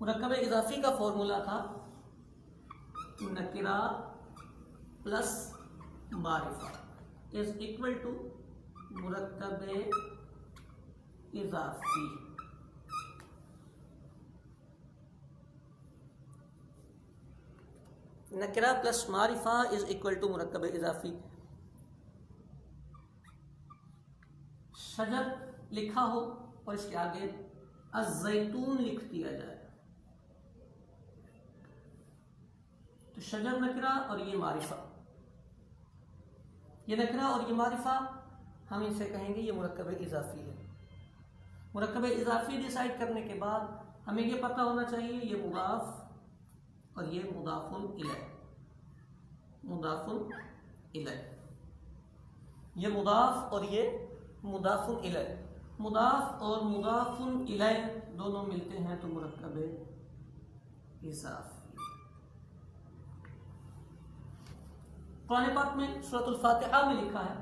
मुरक्कब इजाफी का फॉर्मूला था नकिरा प्लस मारिफा इज इक्वल टू मुरक्कब इजाफी। नकिरा प्लस मारिफा इज इक्वल टू मुरक्कब इजाफी। शजर लिखा हो और इसके आगे अज़ैतून लिख दिया जाए तो शजर नकिरा और ये मारिफा, ये नकिरा और ये मारिफा हम इसे कहेंगे ये मुरक्कब इजाफी है। मुरक्कब इजाफी डिसाइड करने के बाद हमें ये पता होना चाहिए ये मुदाफ और ये मुदाफुन इलैह, मुदाफुन इलैह, ये मुदाफ और ये मुदाफुन इलैह। मुदाफ और मुदाफुन इलैह दोनों मिलते हैं तो मुरक्कब इजाफी। कुरान पाक में सूरतुल फातिहा में लिखा है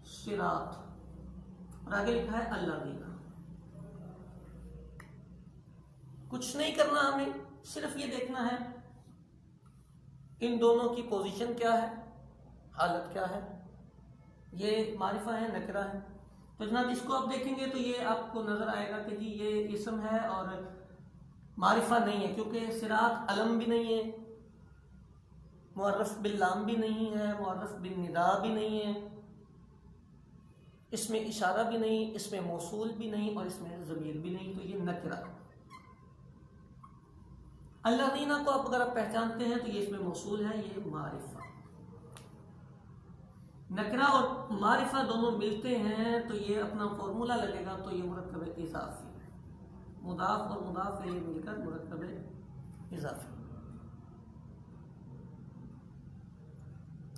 सिरात और आगे लिखा है अल्लाज़ीना। कुछ नहीं करना, हमें सिर्फ ये देखना है इन दोनों की पोजीशन क्या है, हालत क्या है। ये मारिफा है, नकरा है। तो जनाब इसको आप देखेंगे तो ये आपको नजर आएगा कि जी ये इस्म है और मारिफा नहीं है, क्योंकि सिरात अलम भी नहीं है, मुअर्रफ बिल्लाम भी नहीं है, मुअर्रफ बिन निदा भी नहीं है, इसमें इशारा भी नहीं, इसमें मौसूल भी नहीं और इसमें ज़मीर भी नहीं, तो ये नकरा। अल्लाज़ीना को आप अगर आप पहचानते हैं तो ये इसमें मौसूल है, ये मारिफा। नकरा और मारिफा दोनों मिलते हैं तो ये अपना फॉर्मूला लगेगा, तो ये मुरक्कब इजाफी, मुदाफ और मुदाफ ये मिलकर मुरक्कब इजाफी।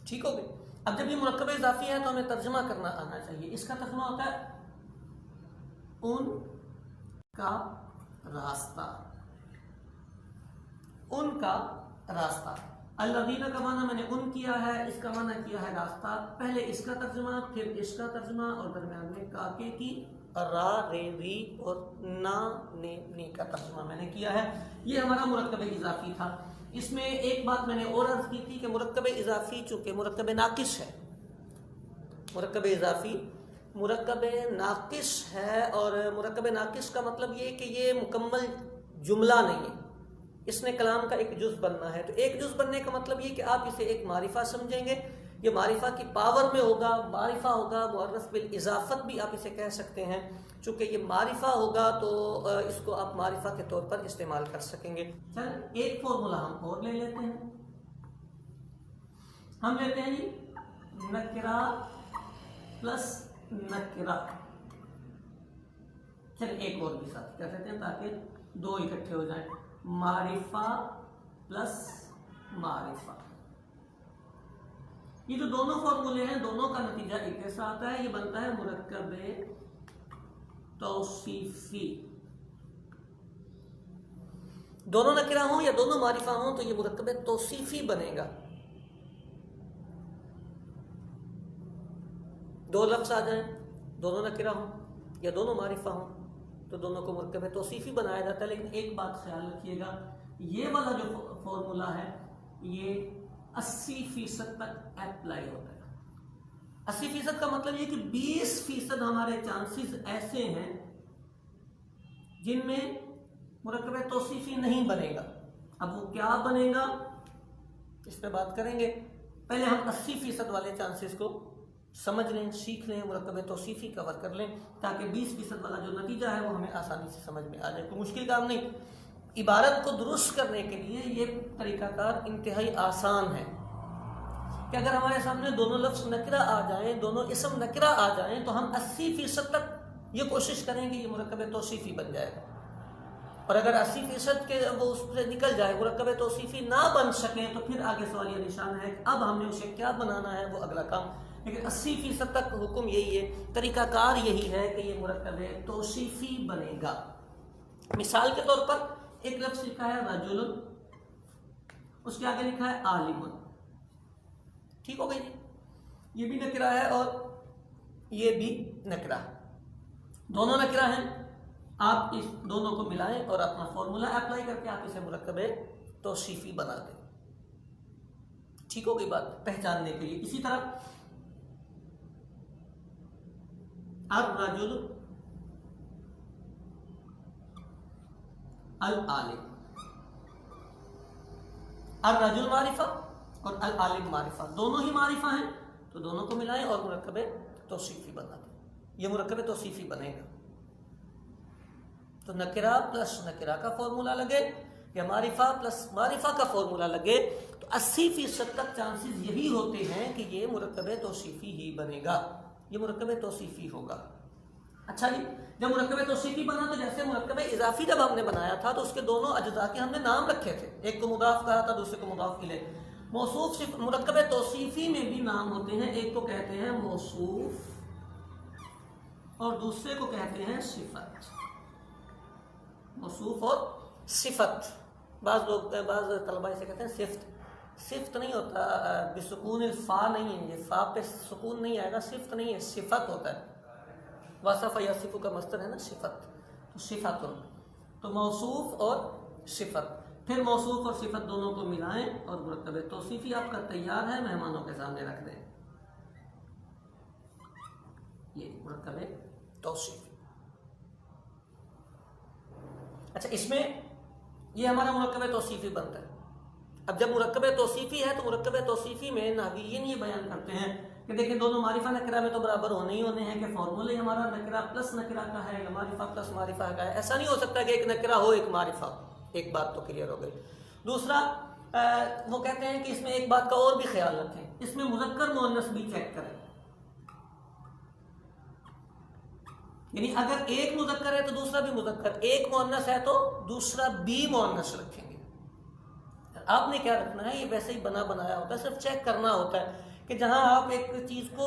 ठीक हो गई। अब जब ये मुरक्कब इजाफी है तो हमें तर्जुमा करना आना चाहिए। इसका तर्जुमा होता है उनका रास्ता, उनका रास्ता। अल्लाज़ीना का माना मैंने उन किया है, इसका माना किया है रास्ता। पहले इसका तर्जुमा, फिर इसका तर्जुमा और दरम्यान में काके की रा रे री और ना ने नी का तर्जुमा मैंने किया है। ये हमारा मुरक्कब इजाफी था। इसमें एक बात मैंने और अर्ज की थी कि मुरक्कब इजाफी चूंकि मुरक्कब नाकिस है, मुरक्कब इजाफी मुरक्कब नाकिस है और मुरक्कब नाकिस का मतलब ये कि ये मुकम्मल जुमला नहीं है, इसने कलाम का एक जुज़ बनना है। तो एक जुज़ बनने का मतलब ये कि आप इसे एक मारिफा समझेंगे, ये मारिफा की पावर में होगा, मारिफा होगा, मुअर्रफ बिल इजाफत भी आप इसे कह सकते हैं। चूंकि ये मारिफा होगा तो इसको आप मारिफा के तौर पर इस्तेमाल कर सकेंगे। चल एक फॉर्मूला हम और ले लेते हैं, हम लेते हैं जी नकरा प्लस नकरा। चल एक और भी साथ कर लेते हैं ताकि दो इकट्ठे हो जाएं। मारिफा प्लस मारिफा, ये जो दोनों फॉर्मूले हैं दोनों का नतीजा एक जैसा आता है, ये बनता है मुरक्कब तौसीफी। दोनों नकरा हो या दोनों मारिफा हो तो ये मुरक्कब तौसीफी बनेगा। दो लफ्ज आ जाएं, दोनों नकरा हो या दोनों मारिफा हो तो दोनों को मुरक्कब तौसीफी बनाया जाता है। लेकिन एक बात ख्याल रखिएगा, ये वाला जो फॉर्मूला है ये 80% तक अप्लाई होता है। 80% का मतलब ये कि 20% हमारे चांसेस ऐसे हैं जिनमें मुरक्कब तौसीफी नहीं बनेगा। अब वो क्या बनेगा इस पे बात करेंगे। पहले हम 80% वाले चांसेस को समझ लें, सीख लें, मुरक्कब तौसीफी कवर कर लें ताकि 20% वाला जो नतीजा है वो हमें आसानी से समझ में आ जाए। कोई मुश्किल काम नहीं। इबारत को दुरुस्त करने के लिए ये तरीकाकार इंतहाई आसान है कि अगर हमारे सामने दोनों लफ्ज़ नकरा आ जाएं, दोनों इसम नकरा आ जाएं तो हम 80% तक ये कोशिश करेंगे ये मुरक्कब तौसीफी बन जाएगा। और अगर 80% के वो उससे निकल जाए, मुरक्कब तौसीफी ना बन सके तो फिर आगे सवाल ये निशान है कि अब हमने उसे क्या बनाना है, वो अगला काम। लेकिन 80% तक हुक्म यही है, तरीकाकार यही है कि ये मुरक्कब तौसीफी बनेगा। मिसाल के तौर पर एक लफ्ज़ लिखा है रजुलन, उसके आगे लिखा है आलिमुन। ठीक हो गई, ये भी नकरा है और ये भी नकरा है, दोनों नकरा हैं। आप इस दोनों को मिलाएं और अपना फॉर्मूला अप्लाई करके आप इसे मुरक्कबे तौसीफी बना दें। ठीक हो गई बात पहचानने के लिए। इसी तरह अर्रजुल अल आलिम, अर्रजुल मारिफा और अल आलिम मारिफा, दोनों ही मारिफा हैं, तो दोनों को मिलाएं और मुरक्कबे तौसीफी बना दें। ये मुरक्कबे तौसीफी बनेगा। तो नकिरा प्लस नकिरा का फॉर्मूला लगे या मारिफा प्लस मारिफा का फॉर्मूला लगे, तो 80% तक चांसेस यही होते हैं कि ये मुरक्कबे तौसीफी ही बनेगा, ये मुरक्कबे तौसीफी होगा। अच्छा जी, जब मुरक्कबे तौसीफी बना तो जैसे मुरक्कबे इजाफी जब हमने बनाया था तो उसके दोनों अज्जा के हमने नाम रखे थे, एक को मुदाफ कहा था, दूसरे को मुदाफ इलैह। मौसूफ मुरक्कबे तौसीफी में भी नाम होते हैं, एक को कहते हैं मौसूफ और दूसरे को कहते हैं सिफत। मौसूफ और सिफत, बाज लोग बाज तलबा इसे कहते हैं सिफ्त। सिफ्त नहीं होता, बिसुकून फा नहीं है, ये फा पे सुकून नहीं आएगा, सिफ्त नहीं है, सिफत होता है। वसफ़ यसिफ़ु का मस्तर है ना सिफत, तो सिफत हो। तो मौसूफ और सिफत, फिर मौसूफ और सिफत दोनों को मिलाएं और मुरक्कबे तौसीफी आपका तैयार है, मेहमानों के सामने रख दें। ये मुरक्कबे तौसीफी। अच्छा, इसमें ये हमारा मुरक्कबे तौसीफी बनता है। अब जब मुरक्कबे तौसीफी है तो मुरक्कबे तौसीफी में नाहवीयीन ये बयान करते हैं कि देखिए दोनों मारिफा नकिरा में तो बराबर होने ही होने हैं, कि फॉर्मूले हमारा नकिरा प्लस नकिरा का है या मारिफा प्लस मारिफा का है। ऐसा नहीं हो सकता कि एक नकिरा हो एक मारिफा। एक बात तो क्लियर हो गई। दूसरा, वो कहते हैं कि इसमें एक बात का और भी ख्याल रखें, इसमें मुज़क्कर मुअन्नस भी चेक करें। यानी अगर एक मुज़क्कर है तो दूसरा भी मुज़क्कर, एक मुअन्नस है तो दूसरा भी मुअन्नस रखेंगे। आपने क्या रखना है, ये वैसे ही बना बनाया होता है, सिर्फ चेक करना होता है कि जहां आप एक चीज को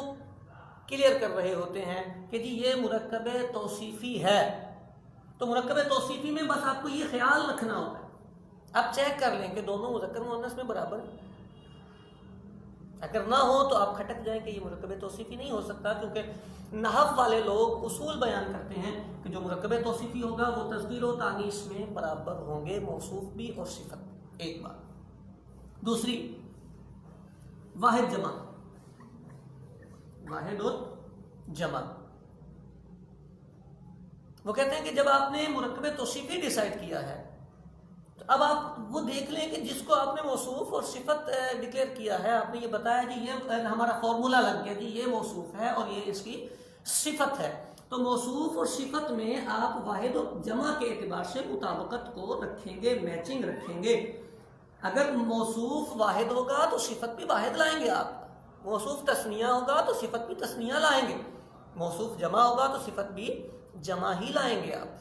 क्लियर कर रहे होते हैं कि जी ये मुरक्कबे तौसीफी है, तो मुरक्कबे तौसीफी में बस आपको ये ख्याल रखना होता है। आप चेक कर लें कि दोनों मुज़क्कर मुअन्नस में बराबर है। अगर ना हो तो आप खटक जाएं कि ये मुरक्कबे तौसीफी नहीं हो सकता, क्योंकि नहव वाले लोग उसूल बयान करते हैं कि जो मुरक्कबे तौसीफी होगा वो तस्गीर और तानीस में बराबर होंगे, मौसूफ भी और सिफत। एक बात। दूसरी, वाहिद जमा, वाहिद और जमा। वो कहते हैं कि जब आपने मुरक्कबे तौसीफी डिसाइड किया है तो अब आप वो देख लें कि जिसको आपने मौसूफ और सिफत डिक्लेयर किया है, आपने ये बताया कि ये हमारा फॉर्मूला लग गया कि ये मौसूफ है और ये इसकी सिफत है, तो मौसूफ और सिफत में आप वाहिद और जमा के एतबार से मुताबिकत को रखेंगे, मैचिंग रखेंगे। अगर मौसूफ वाहिद होगा तो सिफत भी वाहिद लाएंगे आप, मौसूफ तस्निया होगा तो सिफत भी तस्निया लाएंगे, मौसूफ जमा होगा तो सिफत भी जमा ही लाएंगे आप।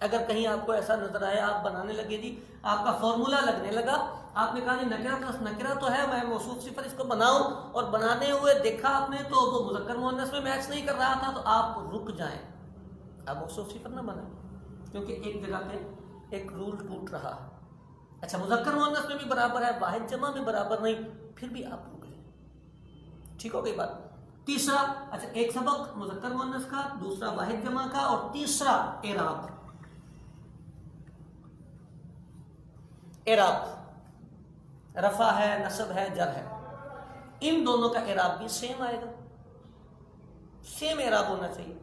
अगर कहीं आपको ऐसा नजर आया, आप बनाने लगे जी, आपका फॉर्मूला लगने लगा, आपने कहा नकिरा प्लस नकिरा तो है, मैं मौसूफ सिफत इसको बनाऊं, और बनाने हुए देखा आपने तो वो मुज़क्कर मुअन्नस में मैच नहीं कर रहा था, तो आप रुक जाएं, आप मौसूफ सिफत ना बनाएं, क्योंकि एक जगह पे एक रूल टूट रहा है। अच्छा, मुज़क्कर मुअन्नस में भी बराबर है, वाहिद जमा में बराबर नहीं, फिर भी आप रुक जाएं। ठीक हो गई बात। तीसरा, अच्छा एक सबक मुज़क्कर मुअन्नस का, दूसरा वाहिद जमा का, और तीसरा एराब। एराब रफा है, नसब है, जर है, इन दोनों का एराब भी सेम आएगा, सेम एराब होना चाहिए।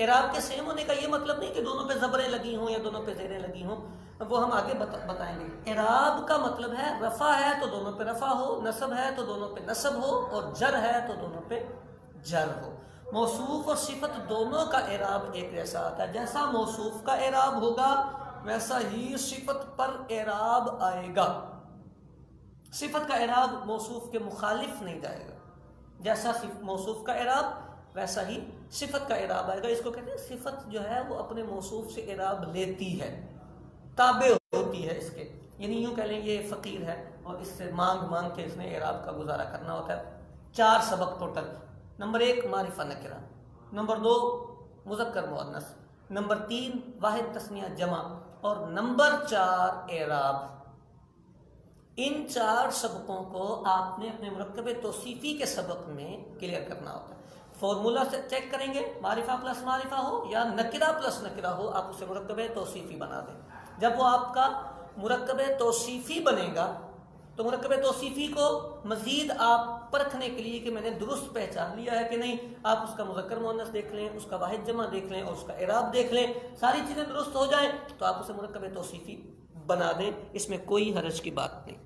एराब के सेम होने का ये मतलब नहीं कि दोनों पे जबरें लगी हों या दोनों पे जेरें लगी हों, वो हम आगे बताएंगे। एराब का मतलब है रफा है तो दोनों पे रफा हो, नसब है तो दोनों पे नसब हो, और जर है तो दोनों पे जर हो। मौसूफ और सिफत दोनों का एराब एक जैसा आता है, जैसा मौसूफ का एराब होगा वैसा ही सिफत पर एराब आएगा। सिफत का एराब मौसूफ के मुखालिफ नहीं जाएगा, जैसा मौसूफ का एराब वैसा ही सिफत का एराब आएगा। इसको कहते हैं सिफत जो है वो अपने मौसूफ से एराब लेती है, ताबे होती है इसके, यानी यूं कह लें ये फकीर है और इससे मांग मांग के इसने एराब का गुजारा करना होता है। 4 सबक टोटल। नंबर 1 मारिफा नकिरा, नंबर 2 मुज़क्कर मुअन्नस, नंबर 3 वाहिद तस्निया जमा, और नंबर 4 एराब। इन 4 सबकों को आपने अपने मुरक्कबे तौसीफी के सबक में क्लियर करना होता है। फॉर्मूला से चेक करेंगे, मारिफा प्लस मारिफा हो या नकिरा प्लस नकिरा हो, आप उसे मुरक्कब तौसीफी बना दें। जब वो आपका मुरक्कब तौसीफी बनेगा तो मुरक्कब तौसीफी को मजीद आप परखने के लिए कि मैंने दुरुस्त पहचान लिया है कि नहीं, आप उसका मुज़क्कर मुअन्नस देख लें, उसका वाहिद जमा देख लें और उसका इराब देख लें। सारी चीज़ें दुरुस्त हो जाएं तो आप उसे मुरक्कब तौसीफी बना दें, इसमें कोई हरज की बात नहीं।